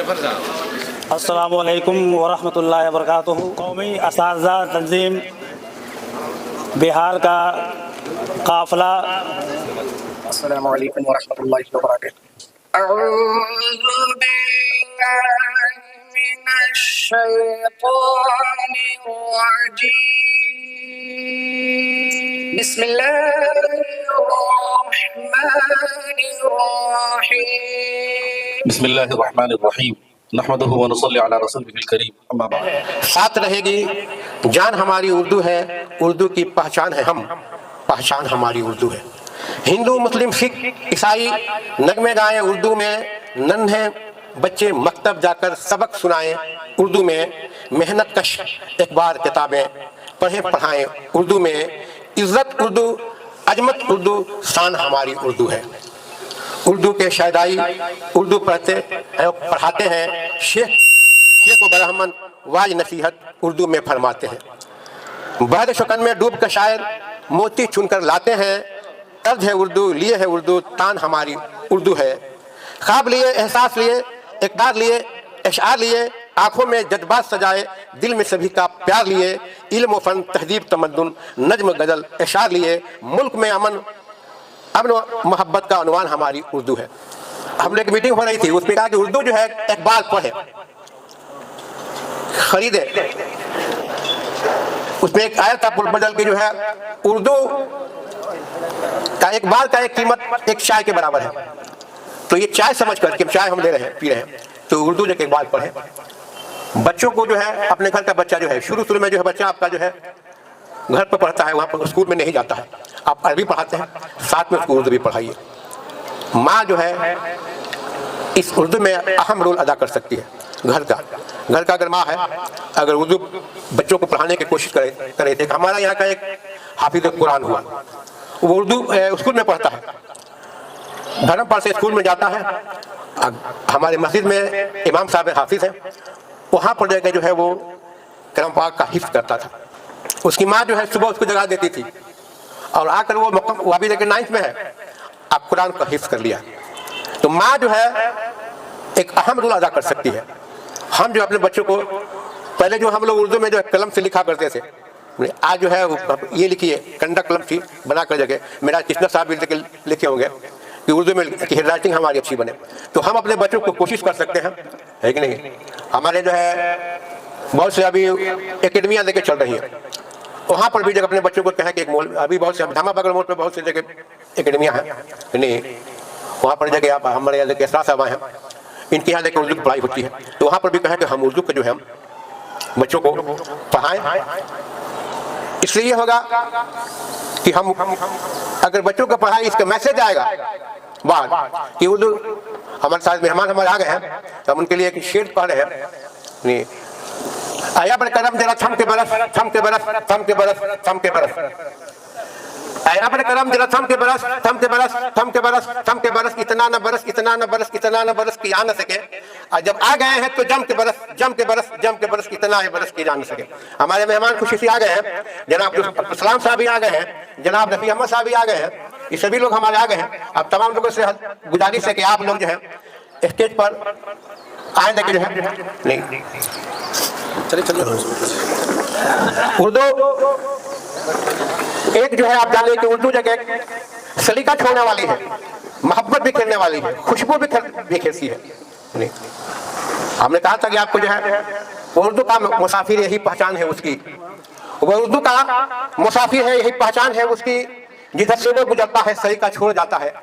अस्सलामु अलैकुम वरहमतुल्लाहि वबरकातुहू। कौमी असातिज़ा तंजीम बिहार का काफ़िला। अस्सलामु अलैकुम वरहमतुल्लाहि वबरकातुहू। अऊज़ु बिल्लाहि मिनश शैतानिर रजीम। बिस्मिल्लाहिर्रहमानिर्रहीम। बिस्मिल्लाहिर्रहमानिर्रहीम। नहमदुहु व नुसल्ली अला रसूलिहिल करीम। अम्मा बाद। साथ रहेगी जान हमारी उर्दू है, उर्दू की पहचान है हम, पहचान हमारी उर्दू है। हिंदू मुस्लिम सिख ईसाई नगमे गाएं उर्दू में, नन्हे बच्चे मकतब जाकर सबक सुनाएं उर्दू में, मेहनत कश इकबार किताबें पढ़ें पढ़ाएं उर्दू में। इज्जत उर्दू, अजमत उर्दू, शान हमारी उर्दू है। उर्दू के शायदाई उर्दू पढ़ते पढ़ाते हैं, शेख व ब्राह्मण वाज नसीहत उर्दू में फरमाते हैं। बहर शुकन में डूब कर शायर मोती चुनकर लाते हैं, तर्ज है उर्दू, लिए है उर्दू, तान हमारी उर्दू है। ख्वाब लिए, एहसास लिए, इक़दार लिए, अशआर लिए, आंखों में जज्बात सजाए, दिल में सभी का प्यार लिए, इल्म व फन, तहजीब, तमद्दुन, नज्म गज़ल, अशआर लिए, मुल्क में अमन मोहब्बत का उन्वान हमारी उर्दू है। हम लोग एक मीटिंग हो रही थी, उसमें कहा कि उर्दू जो है इकबाल पढ़े, खरीदे। उसमें एक आयत था बदल की जो है, उर्दू का एक बार का एक कीमत एक चाय के बराबर है। तो ये चाय समझ कर कि चाय हम ले रहे हैं, पी रहे हैं, तो उर्दू जो एक बार पढ़े। बच्चों को जो है, अपने घर का बच्चा जो है, शुरू में जो है बच्चा आपका जो है घर पर पढ़ता है, वहाँ पर स्कूल में नहीं जाता है, आप अरबी पढ़ाते हैं, साथ में उसको उर्दू भी पढ़ाइए। माँ जो है इस उर्दू में अहम रोल अदा कर सकती है। घर का अगर माँ है, अगर उर्दू बच्चों को पढ़ाने की कोशिश करे थे। हमारा यहाँ का एक हाफिज कुरान हुआ, वो उर्दू स्कूल में पढ़ता है, धर्मपाल से स्कूल में जाता है। हमारे मस्जिद में इमाम साहब हाफिज हैं, वहाँ पर जाकर जो है वो कलाम पाक का हिफ्ज़ करता था। उसकी माँ जो है सुबह उसको जगा देती थी, और आकर वो अभी लेकर 9th में है, आप कुरान का हिफ्ज़ कर लिया। तो माँ जो है एक अहम रोल अदा कर सकती है। हम जो अपने बच्चों को, पहले जो हम लोग उर्दू में जो कलम से लिखा करते थे, आज जो है ये लिखिए, कंडा कलम थी बना कर जगह, मेरा कृष्णा साहब भी लिखे होंगे कि उर्दू में हैंड राइटिंग हमारी अच्छी बने। तो हम अपने बच्चों को कोशिश कर सकते हैं, है कि नहीं। हमारे जो है बहुत से अभी एकेडमियाँ लेके चल रही हैं, वहाँ पर भी जब अपने बच्चों को कहें कि एक मोल, अभी बहुत से धामा बगल मोड़ पर बहुत सी जगह एकेडमियाँ हैं, नहीं वहाँ पर जगह आप हमारे यहाँ लेके साहब हैं, इनके यहाँ लेकर उर्दू की पढ़ाई होती है। तो वहाँ पर भी कहें कि हम उर्दू को जो है बच्चों को पढ़ाएं। इसलिए होगा कि हम अगर बच्चों को पढ़ाएं, इसका मैसेज आएगा बाहर कि उर्दू। हमारे साथ मेहमान हमारे आ गए हैं, तो हम उनके लिए एक शेर पढ़ रहे हैं, नहीं आया बड़े करम जरा थम के बरस, थम के बरस, थम के बरस, थम के बरस। आया बड़े करम जरा थम के बरस, थम के बरस, थम के बरस, थम के बरस, इतना न बरस, इतना न बरस, इतना न बरस कि आ न सके। और जब आ गए हैं तो जम के बरस, जम के बरस, जम के बरस, इतना है बरस कि जा न सके। हमारे मेहमान खुशी से आ गए हैं, जनाब सलाम साहब भी आ गए हैं, जनाब रफी अहमद साहब भी आ गए हैं, ये सभी लोग हमारे आ गए हैं। अब तमाम लोगों से गुजारिश है कि आप लोग जो है स्टेज पर आए, लेके जो है नहीं चलिए उर्दू एक जो है, आप जाने कि उर्दू जगह सलीका छोड़ने वाली है, मोहब्बत भी खेलने वाली है, खुशबू भी खेलती है। नहीं हमने कहा था कि आपको जो है उर्दू का मुसाफिर यही पहचान है उसकी, वो उर्दू का मुसाफिर है, यही पहचान है उसकी, जिधर से वो गुजरता है सलीका छोड़ जाता है।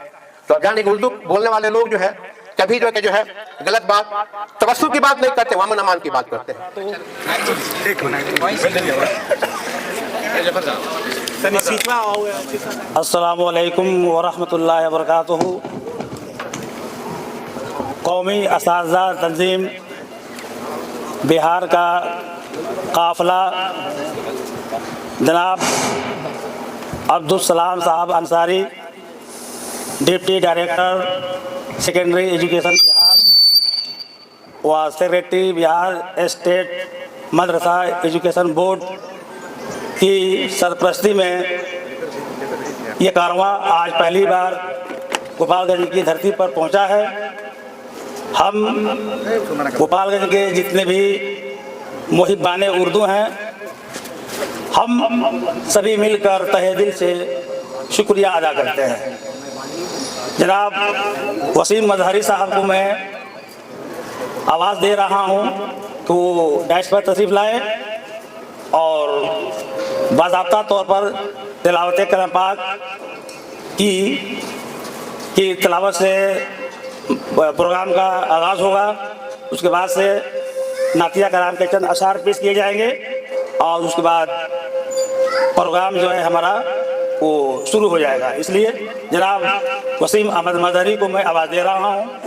तो अब जाने उर्दू बोलने वाले लोग जो है कभी जो है गलत बात, तवस्सुल की बात नहीं करते, अमन अमान की बात करते हैं। अस्सलामु अलैकुम वरहमतुल्लाहि वबरकातुहू। कौमी असातिज़ा तंजीम बिहार का काफ़िला जनाब अब्दुल सलाम साहब Ansari, deputy director secondary education Bihar व सेक्रेटरी बिहार स्टेट मदरसा एजुकेशन बोर्ड की सरपरस्ती में ये कारवां आज पहली बार गोपालगंज की धरती पर पहुंचा है। हम गोपालगंज के जितने भी मुहिब्बान उर्दू हैं, हम सभी मिलकर तहे दिल से शुक्रिया अदा करते हैं। जनाब वसीम मजहरी साहब को मैं आवाज़ दे रहा हूँ तो डैश पर तशरीफ़ लाए और बाज़ाब्ता तौर पर तिलावत कलाम पाक की तिलावत से प्रोग्राम का आगाज़ होगा। उसके बाद से नातिया कलाम के चंद अशार पेश किए जाएंगे और उसके बाद प्रोग्राम जो है हमारा वो शुरू हो जाएगा। इसलिए जनाब वसीम अहमद मजहरी को मैं आवाज़ दे रहा हूँ,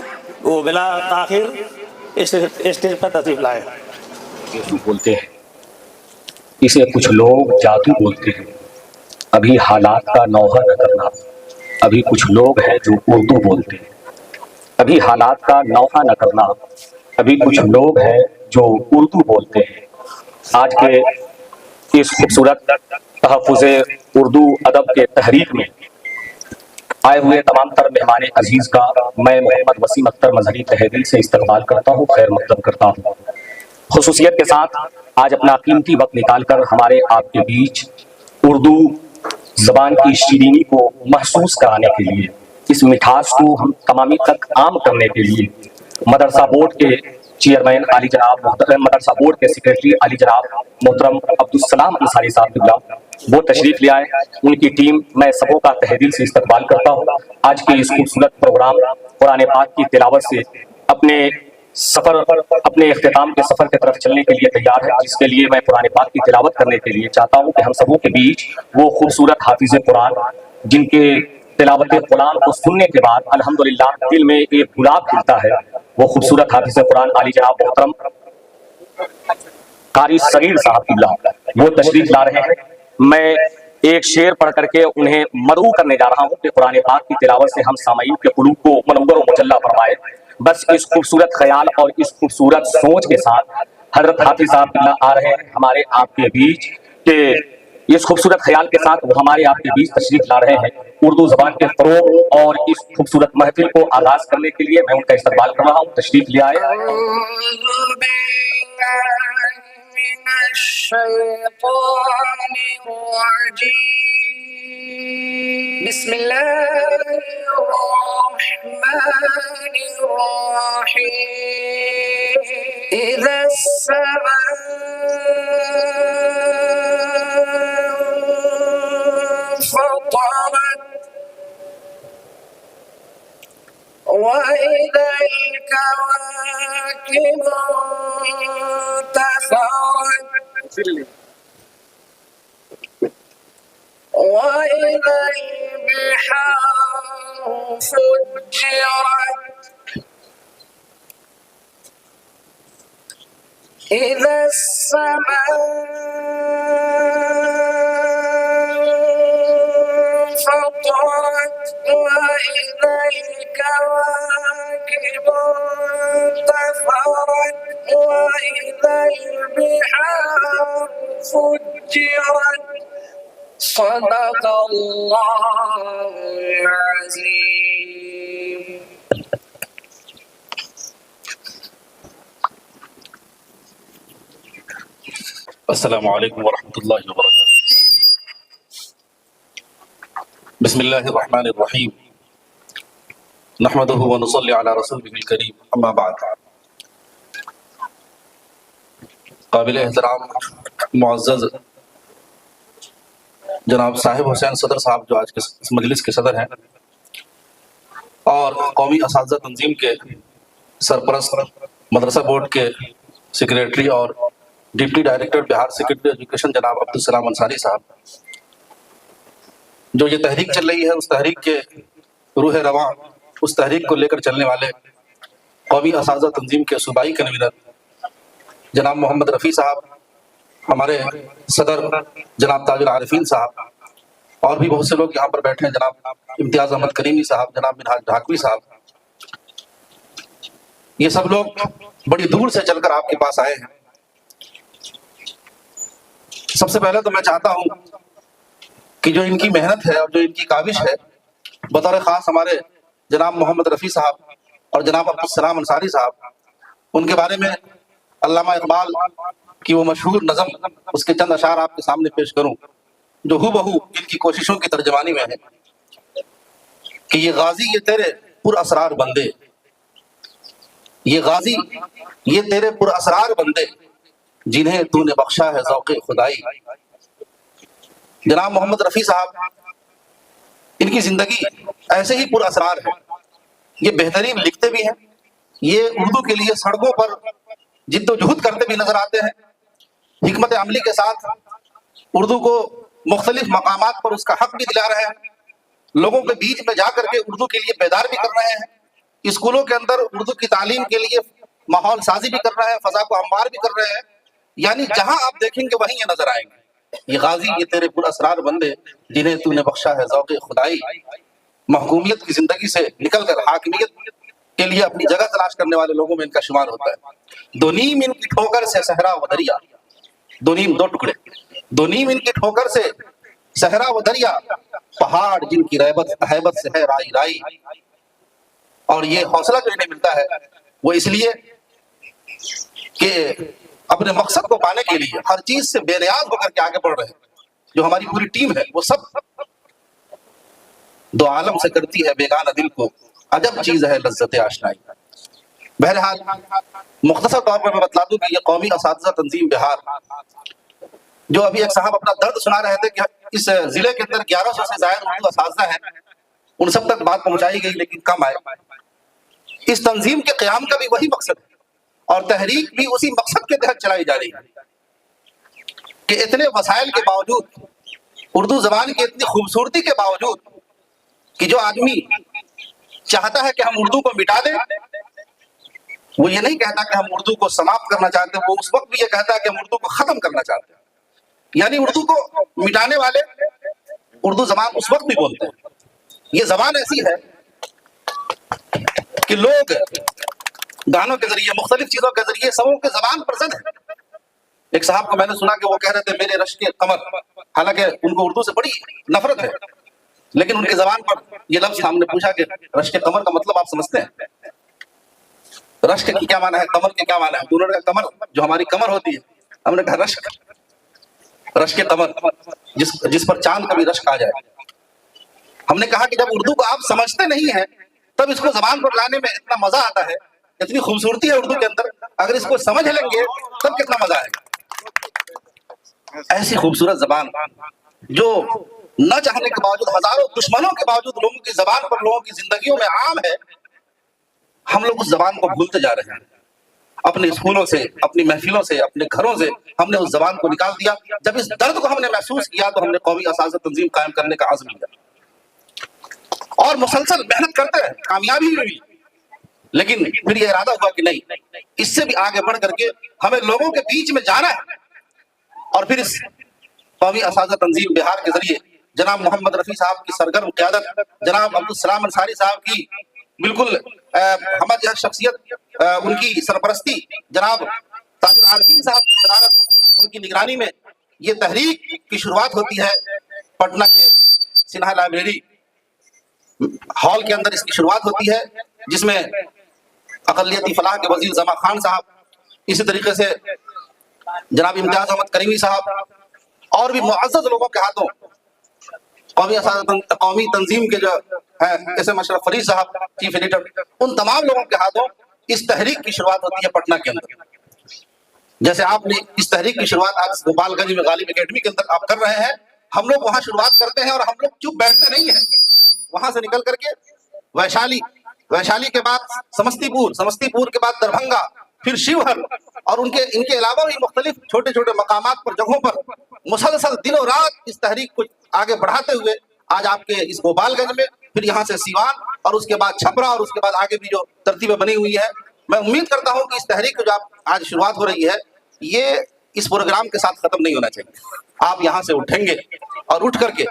वो बिला ताखिर स्टेज पर तशरीफ़ लाए। यीशु बोलते हैं, इसे कुछ लोग जादू बोलते हैं। अभी हालात का नौहा न करना। अभी कुछ लोग हैं जो उर्दू बोलते हैं। अभी हालात का नौहा न करना। अभी कुछ लोग हैं जो उर्दू बोलते हैं। आज के इस खूबसूरत तहफ़्फ़ुज़े उर्दू अदब के तहरीक में आए हुए तमाम तर मेहमान अजीज का मैं मोहम्मद वसीम अख्तर मजहरी तहे दिल से इस्तकबाल करता हूँ, खैर मकदम करता हूँ। खुसूसियत के साथ आज अपना कीमती वक्त निकाल कर हमारे आपके बीच उर्दू ज़बान की शीरीनी को महसूस कराने के लिए, इस मिठास को हम तमामी तक आम करने के लिए मदरसा बोर्ड के चेयरमैन अली जनाब, मदरसा बोर्ड के सेक्रेटरी अली जनाब मोहतरम अब्दुल-सलाम अंसारी साहब किबला वो तशरीफ ले आए। उनकी टीम मैं सबों का तहे दिल से इस्तकबाल करता हूँ। आज के इस खूबसूरत प्रोग्राम कुरान पाक की तिलावत से अपने सफर, अपने इख्तिताम के सफर की तरफ चलने के लिए तैयार है, जिसके लिए मैं कुरान पाक की तिलावत करने के लिए चाहता हूँ कि हम सबों के बीच वो खूबसूरत हाफिज कुरान जिनके तिलावत कुरान को सुनने के बाद अल्हम्दुलिल्लाह दिल में एक गुलाब खिलता है, वो खूबसूरत हाफिज कुरान अली जनाब मोहतरम कारी सगीर साहब किबला वो तशरीफ ला रहे हैं। मैं एक शेर पढ़ करके उन्हें मदऊ करने जा रहा हूँ कि कुरान पाक की तिलावत से हम सामईन के कुलूब को मनव्वर व मुजल्ला फरमाए। बस इस खूबसूरत ख्याल और इस खूबसूरत सोच के साथ हजरत हाफिज साहब किबला आ रहे हैं हमारे आपके बीच के इस खूबसूरत ख्याल के साथ वो हमारे आपके बीच तशरीफ ला रहे हैं। उर्दू ज़बान के फ़रोग़ और इस खूबसूरत महफिल को आगाज़ करने के लिए मैं उनका इस्तकबाल कर रहा हूँ। तशरीफ ले आए। وإذا الكواكب انتثرت وإذا البحار فجرت إذا السماء فطرت وإذا الكواكب انتثرت وإذا البحار فجرت صدق الله العظيم. अस्सलामु अलैकुम वरहमतुल्लाहि वबरकातुहू। बिस्मिल्लाहिर्रहमानिर्रहीम। नहमदुहु व नुसल्ली अला रसूलिहिल करीम, अम्मा बाद। काबिल एहतराम मुअज़्ज़ज़ जनाब साहिब हुसैन सदर साहब जो आज के इस मजलिस के सदर हैं और कौमी असातिज़ा तंजीम के सरपरस्त मदरसा बोर्ड के सेक्रेटरी और deputy director Bihar secretary education जनाब अब्दुल-सलाम अंसारी साहब, जो ये तहरीक चल रही है उस तहरीक के रूह रवां, उस तहरीक को लेकर चलने वाले कौमी असातिज़ा तंजीम के सूबाई कन्वीनर जनाब मोहम्मद रफ़ी साहब, हमारे सदर जनाब ताजुल आरिफीन साहब और भी बहुत से लोग यहाँ पर बैठे हैं, जनाब इम्तियाज़ अहमद करीमी साहब, जनाब मिनहाज ढाकवी साहब, ये सब लोग बड़ी दूर से चलकर आपके पास आए हैं। सबसे पहले तो मैं चाहता हूं कि जो इनकी मेहनत है और जो इनकी काविश है, बतौर खास हमारे जनाब मोहम्मद रफ़ी साहब اور جناب عبدالسلام انصاری صاحب، ان کے بارے میں علامہ اقبال کی وہ مشہور نظم، اس کے چند اشعار آپ کے سامنے پیش کروں جو ہو بہو ان کی کوششوں کی ترجمانی میں ہے کہ یہ غازی یہ تیرے پر اسرار بندے، یہ غازی یہ تیرے پر اسرار بندے، جنہیں تو نے بخشا ہے ذوق خدائی۔ جناب محمد رفیع صاحب، ان کی زندگی ایسے ہی پر اسرار ہے، یہ بہترین لکھتے بھی ہیں، یہ اردو کے لیے سڑکوں پر جد و جہد کرتے بھی نظر آتے ہیں، حکمت عملی کے ساتھ اردو کو مختلف مقامات پر اس کا حق بھی دلا رہے ہیں، لوگوں کے بیچ میں جا کر کے اردو کے لیے بیدار بھی کر رہے ہیں، اسکولوں کے اندر اردو کی تعلیم کے لیے ماحول سازی بھی کر رہے ہیں، فضا کو ہموار بھی کر رہے ہیں، یعنی جہاں آپ دیکھیں گے وہیں یہ نظر آئیں گے۔ یہ غازی یہ تیرے پر اسرار بندے، جنہیں تو نے بخشا ہے ذوق خدائی۔ محکومیت کی زندگی سے نکل کر حاکمیت کے لیے اپنی جگہ تلاش کرنے والے لوگوں میں ان کا شمار ہوتا ہے۔ دو نیم ان کی ٹھوکر سے صحرا و دریا، دو نیم دو ٹکڑے، دو نیم ان کی ٹھوکر سے صحرا و دریا، پہاڑ جن کی ہیبت سے ہے رائی رائی۔ اور یہ حوصلہ جو انہیں ملتا ہے وہ اس لیے کہ اپنے مقصد کو پانے کے لیے ہر چیز سے بے نیاز ہو کر کے آگے بڑھ رہے ہیں۔ جو ہماری پوری ٹیم ہے وہ سب دو عالم سے کرتی ہے بیگانہ دل کو، عجب چیز ہے لذت آشنائی۔ بہرحال مختصر طور پر میں بتلا دوں کہ یہ قومی اساتذہ تنظیم بہار، جو ابھی ایک صاحب اپنا درد سنا رہے تھے کہ اس ضلع کے اندر 1100 سے زائد اردو اساتذہ ہیں، ان سب تک بات پہنچائی گئی لیکن کم آئے۔ اس تنظیم کے قیام کا بھی وہی مقصد ہے اور تحریک بھی اسی مقصد کے تحت چلائی جا رہی ہے کہ اتنے وسائل کے باوجود، اردو زبان کی اتنی خوبصورتی کے باوجود، کہ جو آدمی چاہتا ہے کہ ہم اردو کو مٹا دیں، وہ یہ نہیں کہتا کہ ہم اردو کو سماپت کرنا چاہتے ہیں، وہ اس وقت بھی یہ کہتا ہے کہ ہم اردو کو ختم کرنا چاہتے ہیں۔ یعنی اردو کو مٹانے والے اردو زبان اس وقت بھی بولتے ہیں۔ یہ زبان ایسی ہے کہ لوگ گانوں کے ذریعے، مختلف چیزوں کے ذریعے سبوں کے زبان پر زد ہے۔ ایک صاحب کو میں نے سنا کہ وہ کہہ رہے تھے میرے رشک قمر، حالانکہ ان کو اردو سے بڑی نفرت ہے، لیکن ان کے زبان پر یہ لفظ ہم نے پوچھا کہ رشک قمر کا مطلب آپ سمجھتے ہیں؟ رشک کی کیا معنی ہے، قمر کے کیا معنی ہے؟ انہوں نے کہا کمر جو ہماری کمر ہوتی ہے۔ ہم نے کہا رشک قمر جس پر چاند کا بھی رشک آ جائے۔ ہم نے کہا کہ جب اردو کو آپ سمجھتے نہیں ہیں تب اس کو زبان پر لانے میں اتنا مزہ آتا ہے، اتنی خوبصورتی ہے اردو کے اندر، اگر اس کو سمجھ لیں گے تب کتنا مزہ آئے گا۔ ایسی خوبصورت زبان جو نہ چاہنے کے باوجود، ہزاروں دشمنوں کے باوجود لوگوں کی زبان پر، لوگوں کی زندگیوں میں عام ہے، ہم لوگ اس زبان کو بھولتے جا رہے ہیں۔ اپنے اسکولوں سے، اپنی محفلوں سے، اپنے گھروں سے ہم نے اس زبان کو نکال دیا۔ جب اس درد کو ہم نے محسوس کیا تو ہم نے قومی اساتذہ تنظیم قائم کرنے کا عزم کیا اور مسلسل محنت کرتے رہے، کامیابی ہوئی، لیکن پھر یہ ارادہ ہوا کہ نہیں، اس سے بھی آگے بڑھ کر کے ہمیں لوگوں کے بیچ میں جانا ہے۔ اور پھر اس قومی اساتذہ تنظیم بہار کے ذریعے جناب محمد رفیع صاحب کی سرگرم قیادت، جناب عبدالسلام انصاری صاحب کی بالکل ہمت جہت شخصیت، ان کی سرپرستی، جناب تاج العارفین صاحب کی صدارت، ان کی نگرانی میں یہ تحریک کی شروعات ہوتی ہے۔ پٹنہ کے سنہا لائبریری ہال کے اندر اس کی شروعات ہوتی ہے، جس میں اقلیتی فلاح کے وزیر زما خان صاحب، اسی طریقے سے جناب امتیاز احمد کریمی صاحب اور بھی معزز لوگوں کے ہاتھوں، قومی تنظیم کے جو ہیں ایس ایم اشرف فرید صاحب چیف ایڈیٹر، ان تمام لوگوں کے ہاتھوں اس تحریک کی شروعات ہوتی ہے پٹنہ کے اندر۔ جیسے آپ نے اس تحریک کی شروعات آج گوپال گنج میں غالب اکیڈمی کے اندر آپ کر رہے ہیں، ہم لوگ وہاں شروعات کرتے ہیں اور ہم لوگ چپ بیٹھتے نہیں ہیں، وہاں سے نکل کر کے ویشالی کے بعد سمستی پور کے بعد دربھنگا، پھر شیوہر، اور ان کے علاوہ بھی مختلف چھوٹے چھوٹے مقامات پر، جگہوں پر مسلسل دن و رات اس تحریک کو آگے بڑھاتے ہوئے آج آپ کے اس گوپال گنج میں، پھر یہاں سے سیوان، اور اس کے بعد چھپرا، اور اس کے بعد آگے بھی جو ترتیبیں بنی ہوئی ہے۔ میں امید کرتا ہوں کہ اس تحریک جو آج شروعات ہو رہی ہے یہ اس پروگرام کے ساتھ ختم نہیں ہونا چاہیے۔ آپ یہاں سے اٹھیں گے اور اٹھ کر کے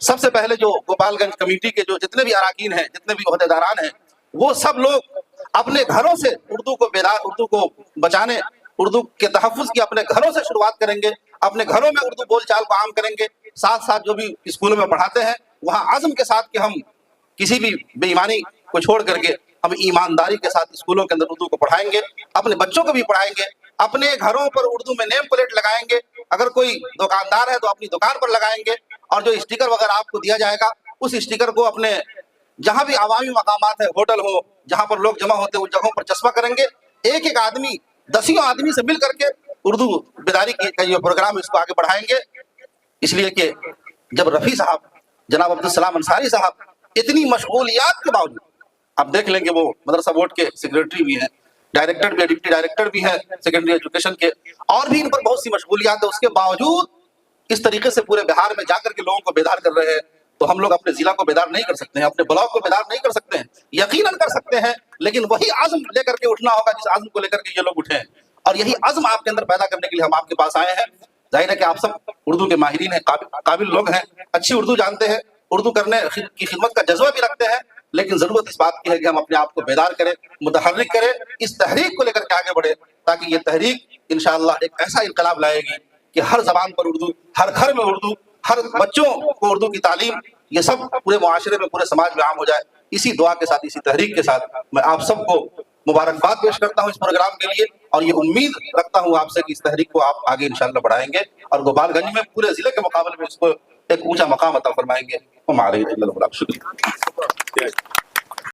سب سے پہلے جو گوپال گنج کمیٹی کے جو جتنے بھی اراکین ہیں، جتنے بھی عہدیداران ہیں، وہ سب لوگ اپنے گھروں سے اردو کو بچانے، اردو کے تحفظ کی اپنے گھروں سے شروعات کریں گے، اپنے گھروں میں اردو بول چال کو عام کریں گے، ساتھ ساتھ جو بھی اسکولوں میں پڑھاتے ہیں وہاں عزم کے ساتھ کہ ہم کسی بھی بے ایمانی کو چھوڑ کر کے हम ईमानदारी के साथ स्कूलों के अंदर उर्दू को पढ़ाएंगे, अपने बच्चों को भी पढ़ाएंगे, अपने घरों पर उर्दू में नेम प्लेट लगाएंगे, अगर कोई दुकानदार है तो अपनी दुकान पर लगाएंगे, और जो स्टिकर वगैरह आपको दिया जाएगा उस स्टिकर को अपने जहां भी आवामी मकामात है, होटल हो, जहां पर लोग जमा होते हैं उस जगहों पर चस्पा करेंगे। एक एक आदमी, दसियों आदमी से मिल करके उर्दू बेदारी का ये प्रोग्राम है, इसको आगे बढ़ाएंगे। इसलिए कि जब रफ़ी साहब, जनाब अब्दुल सलाम अंसारी साहब इतनी मशगूलियात के बावजूद, आप देख लेंगे वो मदरसा बोर्ड के सेक्रेटरी भी हैं, डायरेक्टर भी, डिप्टी डायरेक्टर भी हैं सेकेंडरी एजुकेशन के, और भी इन पर बहुत सी मशगूलियात है, उसके बावजूद इस तरीके से पूरे बिहार में जाकर के लोगों को बेदार कर रहे हैं। तो हम लोग अपने जिला को बेदार नहीं कर सकते हैं, अपने ब्लॉक को बेदार नहीं कर सकते हैं, यकीनन कर सकते हैं, लेकिन वही आज़म लेकर के उठना होगा जिस आज़म को लेकर के ये लोग उठे हैं, और यही आज़म आपके अंदर पैदा करने के लिए हम आपके पास आए हैं। जाहिर है कि आप सब उर्दू के माहिरीन हैं, काबिल लोग हैं, अच्छी उर्दू जानते हैं, उर्दू करने की खिदमत का जज्बा भी रखते हैं, लेकिन जरूरत इस बात की है कि हम अपने आप को बेदार करें, मुतहर्रिक करें, इस तहरीक को लेकर के आगे बढ़े, ताकि ये तहरीक इंशाअल्लाह एक ऐसा इनकलाब लाएगी कि हर जबान पर उर्दू, हर घर में उर्दू, हर बच्चों को उर्दू की तालीम, ये सब पूरे मुआशरे में, पूरे समाज में आम हो जाए। इसी दुआ के साथ, इसी तहरीक के साथ मैं आप सबको मुबारकबाद पेश करता हूँ इस प्रोग्राम के लिए, और ये उम्मीद रखता हूँ आपसे कि इस तहरीक को आप आगे इंशाअल्लाह बढ़ाएंगे और गोपालगंज में पूरे जिले के मुकाबले में इसको एक ऊंचा मकाम अता फरमाएंगे। हमारे शुक्रिया।